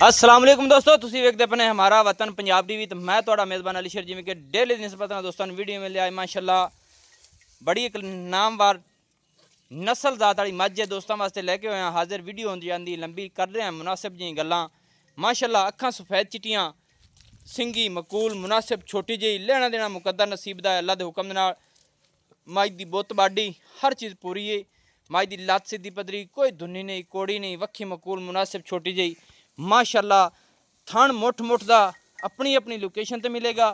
अस्सलाम वालेकुम दोस्तों, तुसी वेखदे पने हमारा वतन पंजाब टीवी। तो मैं तुहाडा मेज़बान अली शेर जिमें कि डेली दी निस्बत दोस्तों वीडियो मिल आए माशाल्लाह बड़ी एक नामवार नस्ल जात वाली मझ है दोस्तों वास्ते लैके आए हाजिर। वीडियो होंदी जांदी लंबी कर रहे हैं मुनासिब जी गल्लां माशाल्लाह। अखां सफेद चिट्टियां सिंगी मकूल मुनासिब छोटी जी लेना देना मुकद्दर नसीब दा अल्लाह दे हुक्म दे नाल। मझ दी बुत बाडी हर चीज़ पूरी है। मझ दी लत्त सीधी पदरी कोई धुनी नहीं कोड़ी नहीं वक्खी मकूल मुनासिब छोटी जी माशाल्लाह। थण मुठ मुठ दा अपनी अपनी लोकेशन ते मिलेगा।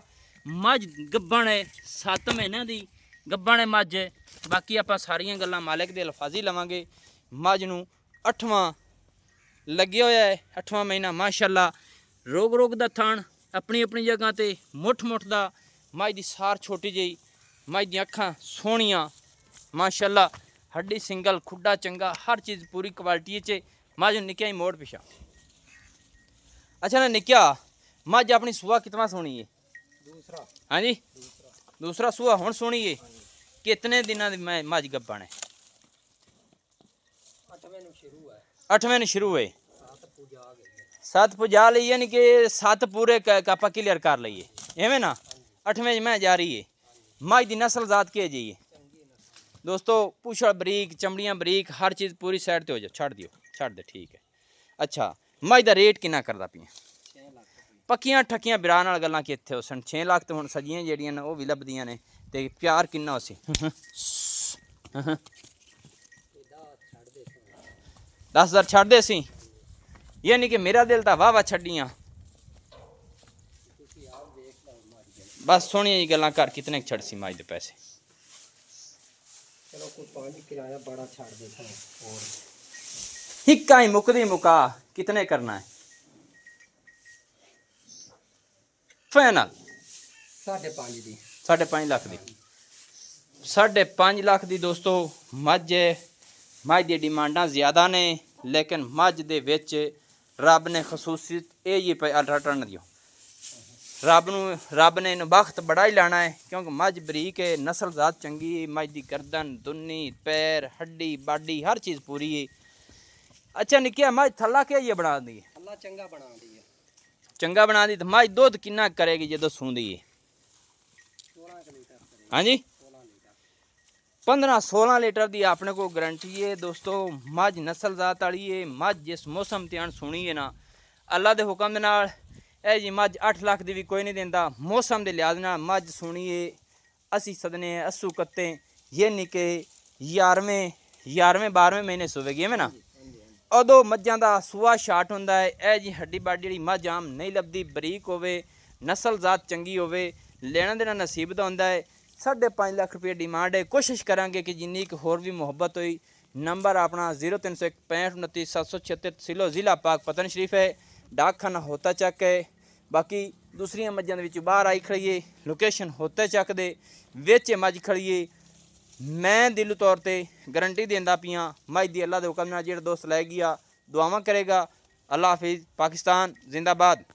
मझ गब्बण है 7 महीने दी गब्बण है मझ है। बाकी आप सारियां गल्लां मालिक दे अल्फाजी लवांगे। मझ नूं 8वां लग्या होया है 8वां महीना माशाल्लाह। रोग रोग दा थण अपनी अपनी जगह ते मुठ मुठ दा। मझ दी सार छोटी जी मझ दी अखां सोहणियां माशाल्लाह। हड्डी सिंगल खुड्डा चंगा हर चीज़ पूरी क्वालिटी च। मझ निक्किया ही मोड़ पिछा। अच्छा ना निक्या मझ अपनी सुहा कितना सोनी है? दूसरा। हाँ जी दूसरा सुहा हुण सोनी है। कितने दिनों की मझ गब्बण है? 8वें शुरू है 7 पुजा ली यानी कि 7 पूरे आप क्लियर कर लीए एवं ना। 8वें मैं जा रही है। मझ की नस्ल जात के जी दोस्तों? पूछड़ बरीक चमड़ियाँ बरीक हर चीज़ पूरी साइड पर हो जाओ। छड़ दियो छड़ दे ठीक है। अच्छा मझ का रेट किन्ना करदा पिया? पक्कियां ठक्कियां बिरा नाल गल्लां कित्थे हो सन। 6 लाख तो हुण सजियां जेहड़ियां ने वो भी लभदियां ने ते प्यार किन्ना उसी 10,000 छड़ दे सी यानी कि मेरा दिल तो वाह वाह छड़ियां। बस सोहनिया जी गल्लां कर कितने छड़ सी मझ दे पैसे? चलो कोई 5 किराया बड़ा छड़ देता है और हिक्का ही मुकदी मुका कितने करना है फाइनल? 5.5 दी 5.5 लाख दी 5.5 लाख दी दोस्तों मझ है। मझ दी डिमांडा ज़्यादा ने लेकिन मझ दे विच रब ने खसूसियत ये पे अल्ट्राटन दियो। रब ने इन वक्त बड़ा ही लाना है क्योंकि मझ बरीक है नस्ल जात चंगी है। मझ दी गर्दन दुन्नी पैर हड्डी बाडी हर चीज़ पूरी है। अच्छा निक्किया मझ थल्ला क्या ये बना दी? अल्लाह चंगा बना दी है। चंगा बना दी तो मझ दुध किन्ना करेगी जो सूंदी है? 16 लीटर हाँ जी 16 लीटर 15-16 लीटर की अपने को गारंटी है दोस्तों। मझ नस्ल जात वाली है। मझ जिस मौसम त्यान सुनी है ना अल्लाह के हुक्म के नाल ए जी मझ 8 लाख की भी कोई नहीं देंदा। मौसम के लिहाज नाल मझ सुनी है। असी सदने अस्सू कत्ते ये निके 11वें 12वें महीने सुवेगी है ना। उदों मझां दा सूआ शार्ट होंदा है। ए जी हड्डी बाडी जी मझ आम नहीं लभदी बरीक होवे नस्ल जात चंगी होवे लेना देना नसीब दा होंदा है। 5.5 लाख रुपये डिमांड है। कोशिश करांगे कि जिन्नी कि होर भी मुहब्बत हुई। नंबर अपना 0301 65 29 776 तहसीलो ज़िला पाक पतन शरीफ है। डाकखाना होता चक है। बाकी दूसरिया मझां दे विच बाहर आई खड़ी है। लोकेशन होते चक दे विच मझ खड़ी है। मैं दिल तौर पर गारंटी देंदा पियाँ मझ दी अल्लाह के हुक्म नाल। जेड़ा दोस्त लै गया दुआवां करेगा। अल्लाह हाफिज़ पाकिस्तान जिंदाबाद।